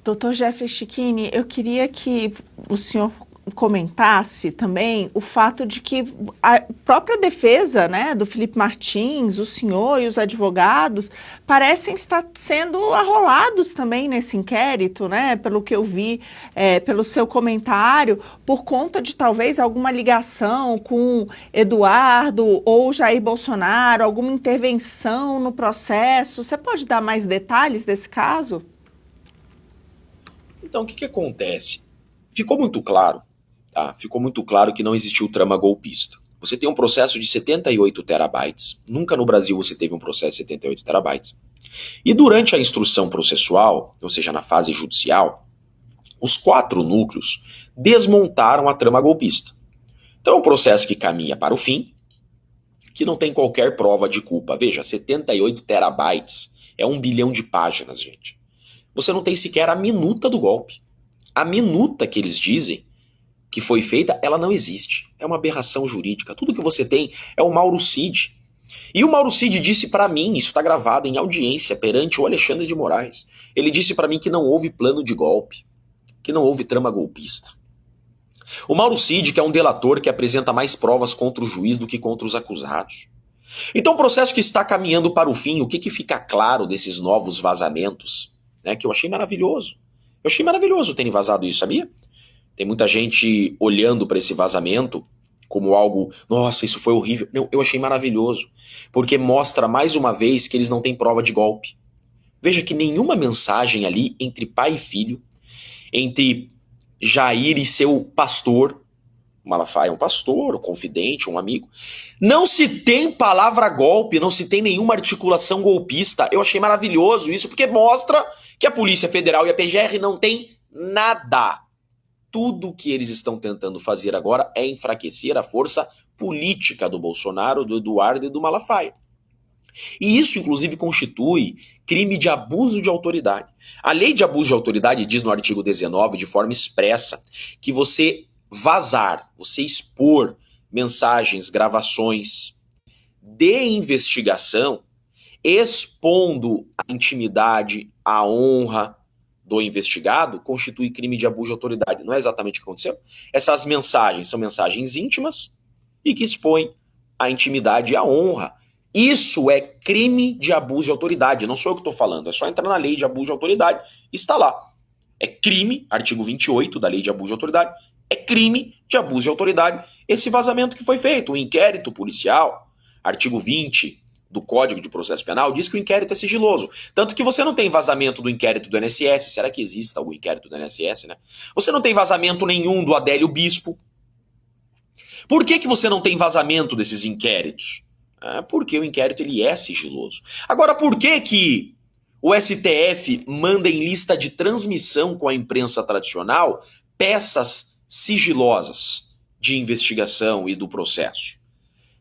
Dr. Jeffrey Chicchini, eu queria que o senhor comentasse também o fato de que a própria defesa, né, do Felipe Martins, o senhor e os advogados parecem estar sendo arrolados também nesse inquérito, né, pelo que eu vi, pelo seu comentário, por conta de talvez alguma ligação com Eduardo ou Jair Bolsonaro, alguma intervenção no processo. Você pode dar mais detalhes desse caso? Então, o que acontece? Ficou muito claro, tá? Ficou muito claro que não existiu trama golpista. Você tem um processo de 78 terabytes. Nunca no Brasil você teve um processo de 78 terabytes. E durante a instrução processual, ou seja, na fase judicial, os 4 núcleos desmontaram a trama golpista. Então é um processo que caminha para o fim, que não tem qualquer prova de culpa. Veja, 78 terabytes é 1 bilhão de páginas, gente. Você não tem sequer a minuta do golpe. A minuta que eles dizem que foi feita, ela não existe. É uma aberração jurídica. Tudo que você tem é o Mauro Cid. E o Mauro Cid disse para mim, isso está gravado em audiência perante o Alexandre de Moraes, ele disse para mim que não houve plano de golpe, que não houve trama golpista. O Mauro Cid, que é um delator que apresenta mais provas contra o juiz do que contra os acusados. Então o processo que está caminhando para o fim, o que fica claro desses novos vazamentos? Né, que eu achei maravilhoso. Eu achei maravilhoso terem vazado isso, sabia? Tem muita gente olhando para esse vazamento como algo, nossa, isso foi horrível. Não, eu achei maravilhoso, porque mostra mais uma vez que eles não têm prova de golpe. Veja que nenhuma mensagem ali entre pai e filho, entre Jair e seu pastor, Malafaia é um pastor, um confidente, um amigo, não se tem palavra golpe, não se tem nenhuma articulação golpista. Eu achei maravilhoso isso, porque mostra que a Polícia Federal e a PGR não tem nada. Tudo que eles estão tentando fazer agora é enfraquecer a força política do Bolsonaro, do Eduardo e do Malafaia. E isso, inclusive, constitui crime de abuso de autoridade. A lei de abuso de autoridade diz no artigo 19, de forma expressa, que você vazar, você expor mensagens, gravações de investigação, expondo a intimidade, a honra do investigado, constitui crime de abuso de autoridade. Não é exatamente o que aconteceu? Essas mensagens são mensagens íntimas e que expõem a intimidade e a honra. Isso é crime de abuso de autoridade. Não sou eu que estou falando, é só entrar na lei de abuso de autoridade, está lá. É crime, artigo 28 da lei de abuso de autoridade, é crime de abuso de autoridade esse vazamento que foi feito. O inquérito policial, artigo 20 do Código de Processo Penal, diz que o inquérito é sigiloso. Tanto que você não tem vazamento do inquérito do INSS. Será que existe algum inquérito do INSS, né? Você não tem vazamento nenhum do Adélio Bispo. Por que você não tem vazamento desses inquéritos? Porque o inquérito ele é sigiloso. Agora, por que o STF manda em lista de transmissão com a imprensa tradicional peças sigilosas de investigação e do processo?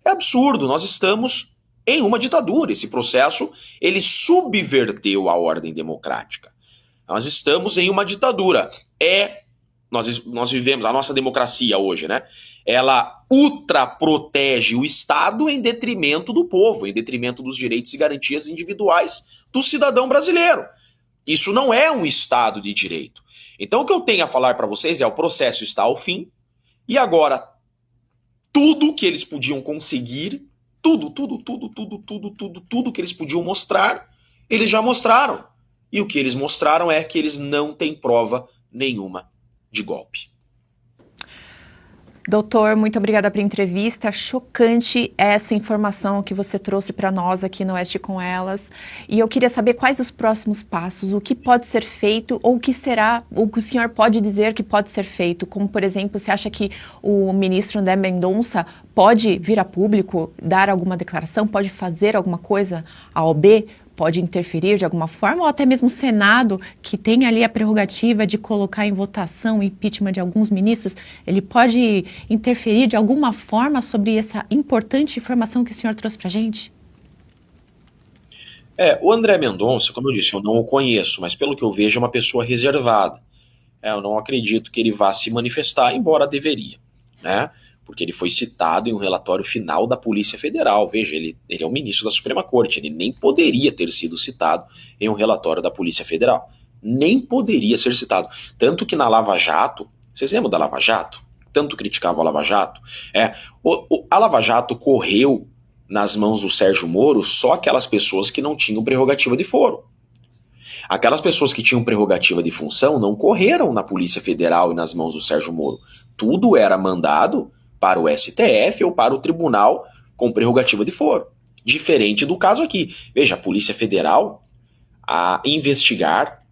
É absurdo, nós estamos em uma ditadura. Esse processo, ele subverteu a ordem democrática. Nós estamos em uma ditadura. Nós vivemos, a nossa democracia hoje, né? Ela ultraprotege o Estado em detrimento do povo, em detrimento dos direitos e garantias individuais do cidadão brasileiro. Isso não é um Estado de direito. Então o que eu tenho a falar para vocês é: o processo está ao fim, e agora tudo que eles podiam conseguir, tudo que eles podiam mostrar, eles já mostraram. E o que eles mostraram é que eles não têm prova nenhuma de golpe. Doutor, muito obrigada pela entrevista. Chocante essa informação que você trouxe para nós aqui no Oeste com Elas. E eu queria saber quais os próximos passos, o que pode ser feito ou o que será, o que o senhor pode dizer que pode ser feito. Como, por exemplo, você acha que o ministro André Mendonça pode vir a público, dar alguma declaração, pode fazer alguma coisa? A OAB pode interferir de alguma forma, ou até mesmo o Senado, que tem ali a prerrogativa de colocar em votação o impeachment de alguns ministros, ele pode interferir de alguma forma sobre essa importante informação que o senhor trouxe para a gente? O André Mendonça, como eu disse, eu não o conheço, mas pelo que eu vejo é uma pessoa reservada. Eu não acredito que ele vá se manifestar, embora deveria, né? Porque ele foi citado em um relatório final da Polícia Federal. Veja, ele é um ministro da Suprema Corte, ele nem poderia ter sido citado em um relatório da Polícia Federal. nem poderia ser citado. Tanto que na Lava Jato, vocês lembram da Lava Jato? Tanto criticava a Lava Jato. A Lava Jato correu nas mãos do Sérgio Moro só aquelas pessoas que não tinham prerrogativa de foro. Aquelas pessoas que tinham prerrogativa de função não correram na Polícia Federal e nas mãos do Sérgio Moro. Tudo era mandado para o STF ou para o tribunal com prerrogativa de foro. Diferente do caso aqui. Veja, a Polícia Federal a investigar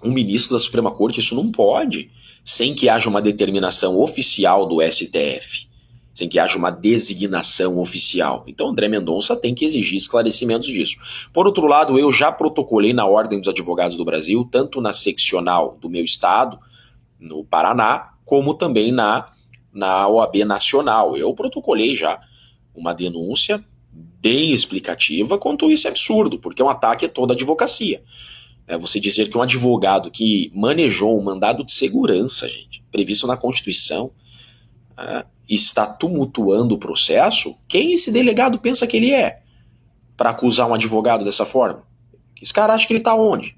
um ministro da Suprema Corte, isso não pode, sem que haja uma determinação oficial do STF, sem que haja uma designação oficial. Então André Mendonça tem que exigir esclarecimentos disso. Por outro lado, eu já protocolei na Ordem dos Advogados do Brasil, tanto na seccional do meu estado, no Paraná, como também na OAB Nacional. Eu protocolei já uma denúncia bem explicativa quanto isso é absurdo, porque é um ataque a toda a advocacia. Você dizer que um advogado que manejou um mandado de segurança, gente, previsto na Constituição, está tumultuando o processo, quem esse delegado pensa que ele é para acusar um advogado dessa forma? Esse cara acha que ele está onde?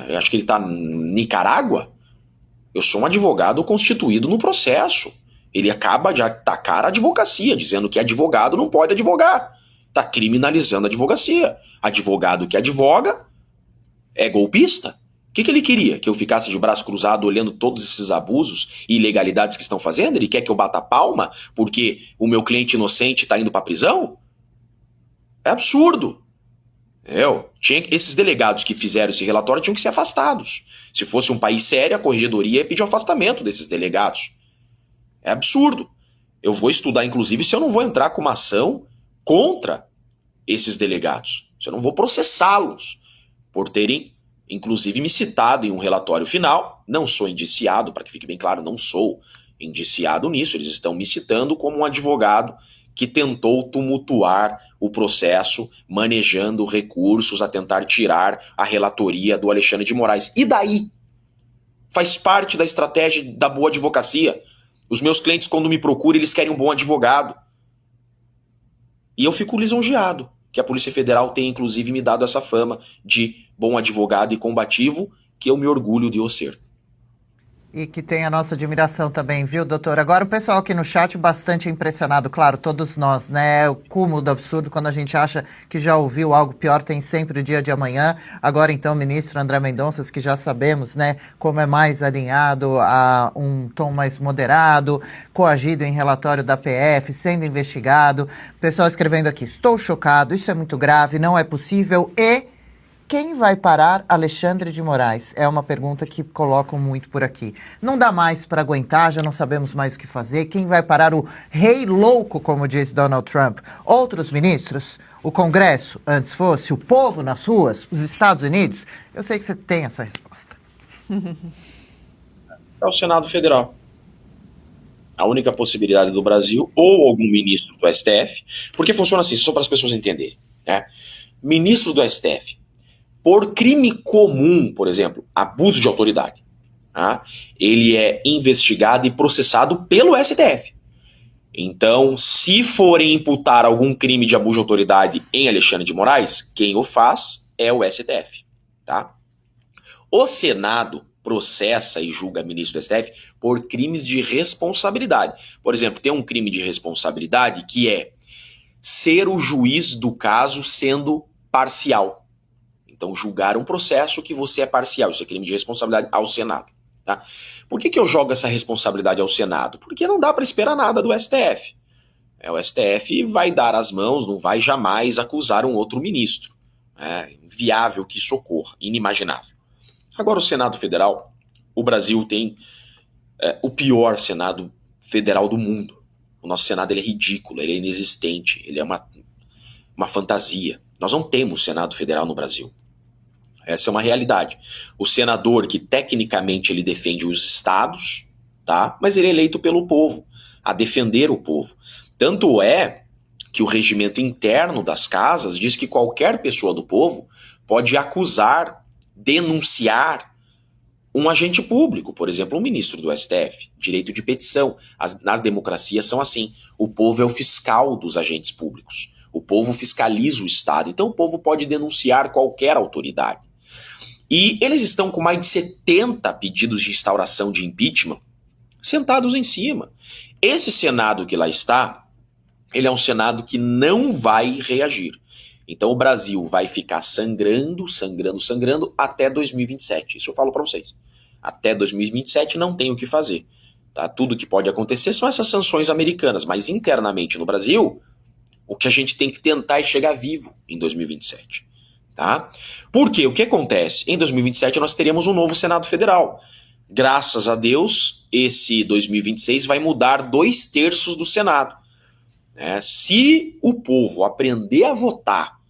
Eu acho que ele está em Nicarágua? Eu sou um advogado constituído no processo. Ele acaba de atacar a advocacia, dizendo que advogado não pode advogar. Está criminalizando a advocacia. Advogado que advoga é golpista? O que ele queria? Que eu ficasse de braço cruzado olhando todos esses abusos e ilegalidades que estão fazendo? Ele quer que eu bata palma porque o meu cliente inocente está indo para a prisão? É absurdo. Esses delegados que fizeram esse relatório tinham que ser afastados. Se fosse um país sério, a corregedoria ia pedir o afastamento desses delegados. É absurdo. Eu vou estudar, inclusive, se eu não vou entrar com uma ação contra esses delegados. Se eu não vou processá-los por terem, inclusive, me citado em um relatório final. Não sou indiciado, para que fique bem claro, não sou indiciado nisso. Eles estão me citando como um advogado que tentou tumultuar o processo, manejando recursos a tentar tirar a relatoria do Alexandre de Moraes. E daí? Faz parte da estratégia da boa advocacia. Os meus clientes, quando me procuram, eles querem um bom advogado. E eu fico lisonjeado que a Polícia Federal tenha, inclusive, me dado essa fama de bom advogado e combativo, que eu me orgulho de eu ser. E que tem a nossa admiração também, viu, doutor? Agora o pessoal aqui no chat bastante impressionado, claro, todos nós, né? O cúmulo do absurdo, quando a gente acha que já ouviu algo pior, tem sempre o dia de amanhã. Agora, então, o ministro André Mendonça, que já sabemos, né, como é mais alinhado a um tom mais moderado, coagido em relatório da PF, sendo investigado. O pessoal escrevendo aqui, estou chocado, isso é muito grave, não é possível e... Quem vai parar Alexandre de Moraes? É uma pergunta que colocam muito por aqui. Não dá mais para aguentar, já não sabemos mais o que fazer. Quem vai parar o rei louco, como diz Donald Trump? Outros ministros? O Congresso, antes fosse? O povo nas ruas? Os Estados Unidos? Eu sei que você tem essa resposta. É o Senado Federal. A única possibilidade do Brasil, ou algum ministro do STF, porque funciona assim, só para as pessoas entenderem, né? Ministro do STF, por crime comum, por exemplo, abuso de autoridade, ele é investigado e processado pelo STF. Então, se forem imputar algum crime de abuso de autoridade em Alexandre de Moraes, quem o faz é o STF. Tá? O Senado processa e julga ministro do STF por crimes de responsabilidade. Por exemplo, tem um crime de responsabilidade que é ser o juiz do caso sendo parcial. Então, julgar um processo que você é parcial. Isso é crime de responsabilidade ao Senado. Tá? Por que eu jogo essa responsabilidade ao Senado? Porque não dá para esperar nada do STF. O STF vai dar as mãos, não vai jamais acusar um outro ministro. É inviável que isso ocorra, inimaginável. Agora, o Senado Federal, o Brasil tem o pior Senado Federal do mundo. O nosso Senado ele é ridículo, ele é inexistente, ele é uma fantasia. Nós não temos Senado Federal no Brasil. Essa é uma realidade. O senador que tecnicamente ele defende os estados, tá? Mas ele é eleito pelo povo, a defender o povo. Tanto é que o regimento interno das casas diz que qualquer pessoa do povo pode acusar, denunciar um agente público, por exemplo, um ministro do STF, direito de petição. Nas democracias são assim. O povo é o fiscal dos agentes públicos. O povo fiscaliza o Estado. Então o povo pode denunciar qualquer autoridade. E eles estão com mais de 70 pedidos de instauração de impeachment sentados em cima. Esse Senado que lá está, ele é um Senado que não vai reagir. Então o Brasil vai ficar sangrando até 2027. Isso eu falo para vocês. Até 2027 não tem o que fazer. Tá? Tudo que pode acontecer são essas sanções americanas, mas internamente no Brasil, o que a gente tem que tentar é chegar vivo em 2027. Tá? Porque o que acontece? Em 2027 nós teremos um novo Senado Federal. Graças a Deus, esse 2026 vai mudar 2/3 do Senado. Se o povo aprender a votar,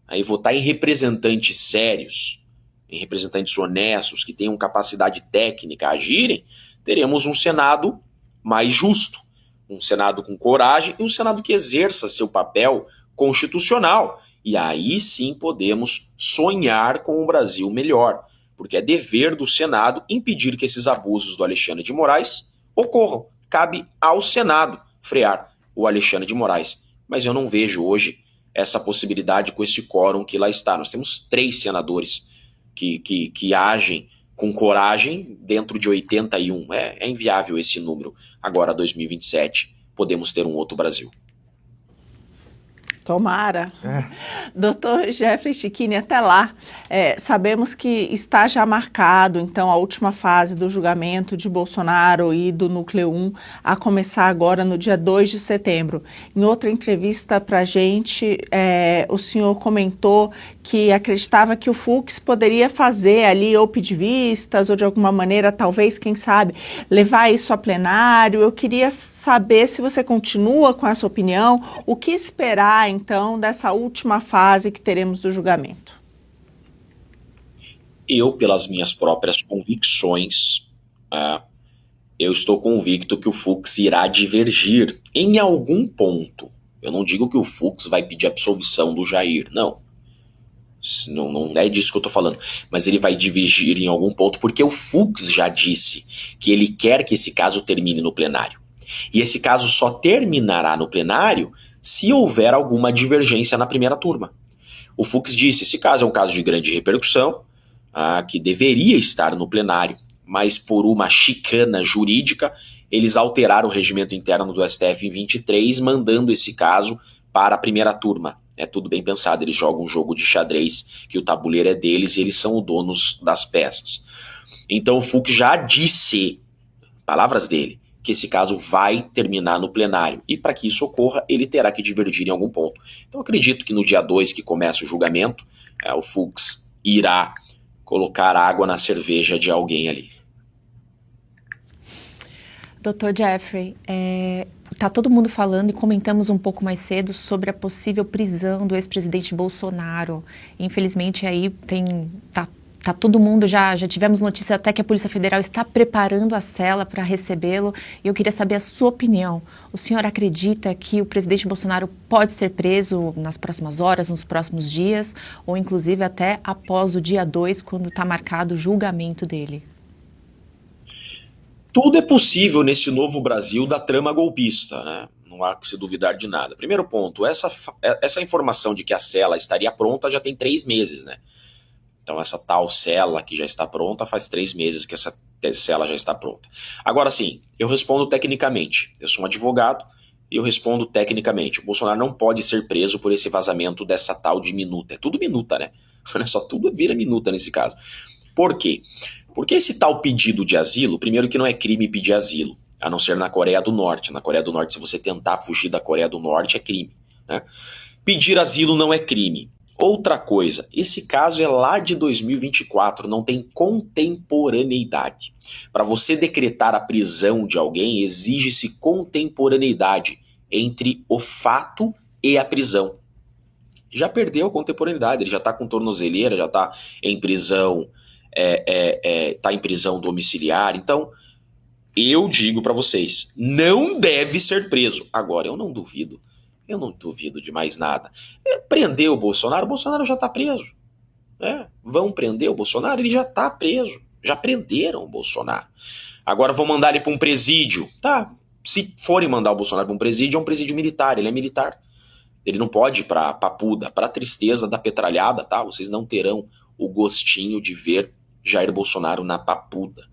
aí votar em representantes sérios, em representantes honestos, que tenham capacidade técnica a agirem, teremos um Senado mais justo, um Senado com coragem e um Senado que exerça seu papel constitucional. E aí sim podemos sonhar com um Brasil melhor, porque é dever do Senado impedir que esses abusos do Alexandre de Moraes ocorram. Cabe ao Senado frear o Alexandre de Moraes. Mas eu não vejo hoje essa possibilidade com esse quórum que lá está. Nós temos 3 senadores que agem com coragem dentro de 81. É inviável esse número. Agora, 2027, podemos ter um outro Brasil. Tomara. Doutor Jeffrey Checchini, até lá, sabemos que está já marcado, então, a última fase do julgamento de Bolsonaro e do Núcleo 1 a começar agora no dia 2 de setembro. Em outra entrevista para a gente, o senhor comentou que acreditava que o Fux poderia fazer ali, ou pedir vistas, ou de alguma maneira, talvez, quem sabe, levar isso a plenário. Eu queria saber se você continua com essa opinião, o que esperar, então, dessa última fase que teremos do julgamento? Eu, pelas minhas próprias convicções, eu estou convicto que o Fux irá divergir em algum ponto. Eu não digo que o Fux vai pedir absolvição do Jair, não. Não é disso que eu estou falando. Mas ele vai divergir em algum ponto, porque o Fux já disse que ele quer que esse caso termine no plenário. E esse caso só terminará no plenário se houver alguma divergência na primeira turma. O Fux disse, esse caso é um caso de grande repercussão, que deveria estar no plenário, mas por uma chicana jurídica, eles alteraram o regimento interno do STF em 23, mandando esse caso para a primeira turma. É tudo bem pensado, eles jogam um jogo de xadrez, que o tabuleiro é deles e eles são os donos das peças. Então o Fux já disse, palavras dele, que esse caso vai terminar no plenário. E para que isso ocorra, ele terá que divergir em algum ponto. Então acredito que no dia 2, que começa o julgamento, o Fux irá colocar água na cerveja de alguém ali. Dr. Jeffrey, tá todo mundo falando e comentamos um pouco mais cedo sobre a possível prisão do ex-presidente Bolsonaro. Infelizmente aí tá todo mundo, já tivemos notícia até que a Polícia Federal está preparando a cela para recebê-lo. E eu queria saber a sua opinião. O senhor acredita que o presidente Bolsonaro pode ser preso nas próximas horas, nos próximos dias, ou inclusive até após o dia 2, quando está marcado o julgamento dele? Tudo é possível nesse novo Brasil da trama golpista, né? Não há que se duvidar de nada. Primeiro ponto, essa informação de que a cela estaria pronta já tem 3 meses, né? Então essa tal cela que já está pronta, faz 3 meses que essa cela já está pronta. Agora sim, eu respondo tecnicamente. Eu sou um advogado e eu respondo tecnicamente. O Bolsonaro não pode ser preso por esse vazamento dessa tal de minuta. É tudo minuta, né? Olha só, tudo vira minuta nesse caso. Por quê? Porque esse tal pedido de asilo, primeiro que não é crime pedir asilo, a não ser na Coreia do Norte. Na Coreia do Norte, se você tentar fugir da Coreia do Norte, é crime, né? Pedir asilo não é crime. Outra coisa, esse caso é lá de 2024, não tem contemporaneidade. Para você decretar a prisão de alguém, exige-se contemporaneidade entre o fato e a prisão. Já perdeu a contemporaneidade, ele já está com tornozeleira, já está em prisão, tá em prisão domiciliar. Então, eu digo para vocês, não deve ser preso. Agora, eu não duvido de mais nada. Prender o Bolsonaro já está preso. Vão prender o Bolsonaro, ele já está preso. Já prenderam o Bolsonaro. Agora vão mandar ele para um presídio. Tá, se forem mandar o Bolsonaro para um presídio, é um presídio militar, ele é militar. Ele não pode ir para Papuda, para tristeza da petralhada, tá? Vocês não terão o gostinho de ver Jair Bolsonaro na papuda,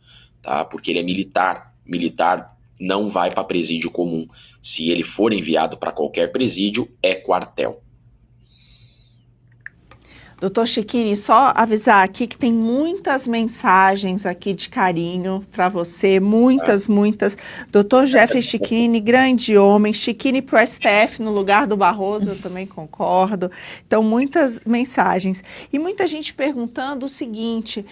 tá? Porque ele é militar. Militar não vai para presídio comum. Se ele for enviado para qualquer presídio, é quartel. Doutor Checchini, só avisar aqui que tem muitas mensagens aqui de carinho para você, muitas. Doutor Jeffrey Checchini, grande homem, Checchini pro STF no lugar do Barroso, eu também concordo. Então, muitas mensagens. E muita gente perguntando o seguinte,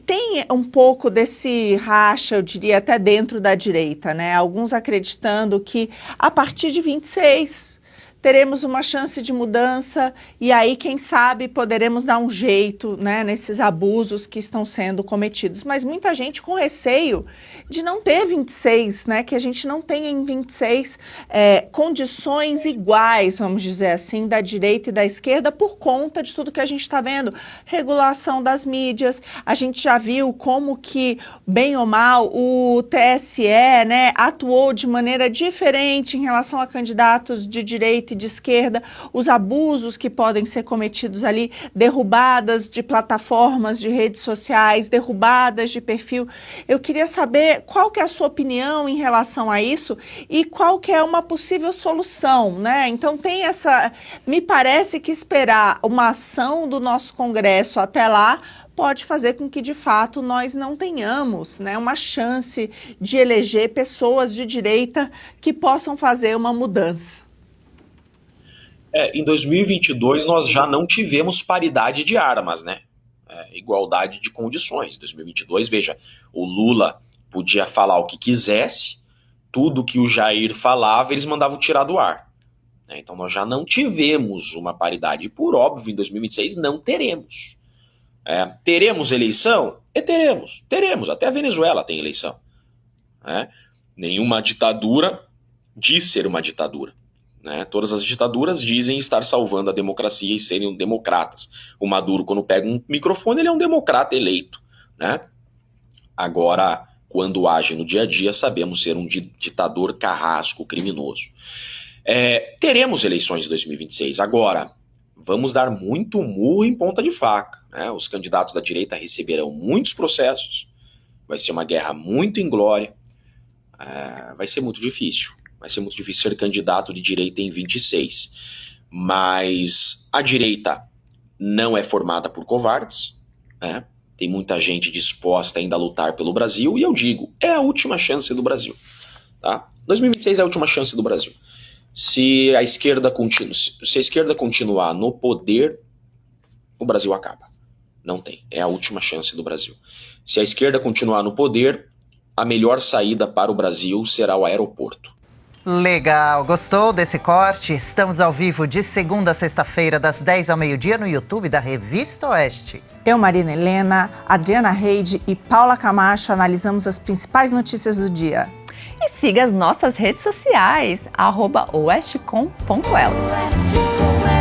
tem um pouco desse racha, eu diria, até dentro da direita, né? Alguns acreditando que a partir de 26... teremos uma chance de mudança e aí, quem sabe, poderemos dar um jeito, né, nesses abusos que estão sendo cometidos. Mas muita gente com receio de não ter 26, né, que a gente não tenha em 26 condições iguais, vamos dizer assim, da direita e da esquerda por conta de tudo que a gente está vendo. Regulação das mídias, a gente já viu como que, bem ou mal, o TSE, né, atuou de maneira diferente em relação a candidatos de direita e de esquerda, os abusos que podem ser cometidos ali, derrubadas de plataformas de redes sociais, derrubadas de perfil. Eu queria saber qual que é a sua opinião em relação a isso e qual que é uma possível solução, né? Então tem me parece que esperar uma ação do nosso Congresso até lá pode fazer com que, de fato, nós não tenhamos, né, uma chance de eleger pessoas de direita que possam fazer uma mudança. Em 2022 nós já não tivemos paridade de armas, né? Igualdade de condições. 2022, veja, o Lula podia falar o que quisesse, tudo que o Jair falava eles mandavam tirar do ar. Então nós já não tivemos uma paridade. E por óbvio, em 2026 não teremos. Teremos eleição? Teremos. Até a Venezuela tem eleição. Nenhuma ditadura diz ser uma ditadura. Todas as ditaduras dizem estar salvando a democracia e serem democratas. O Maduro, quando pega um microfone, ele é um democrata eleito, né? Agora, quando age no dia a dia, sabemos ser um ditador carrasco, criminoso. Teremos eleições em 2026. Agora, vamos dar muito murro em ponta de faca, né? Os candidatos da direita receberão muitos processos. Vai ser uma guerra muito inglória. Vai ser muito difícil. Vai ser muito difícil ser candidato de direita em 26. Mas a direita não é formada por covardes, né? Tem muita gente disposta ainda a lutar pelo Brasil, e eu digo, é a última chance do Brasil. Tá? 2026 é a última chance do Brasil. Se a esquerda continuar no poder, o Brasil acaba. Não tem. É a última chance do Brasil. Se a esquerda continuar no poder, a melhor saída para o Brasil será o aeroporto. Legal, gostou desse corte? Estamos ao vivo de segunda a sexta-feira, das 10 ao meio-dia, no YouTube da Revista Oeste. Eu, Marina Helena, Adriana Reide e Paula Camacho analisamos as principais notícias do dia. E siga as nossas redes sociais, @oestecom.elas.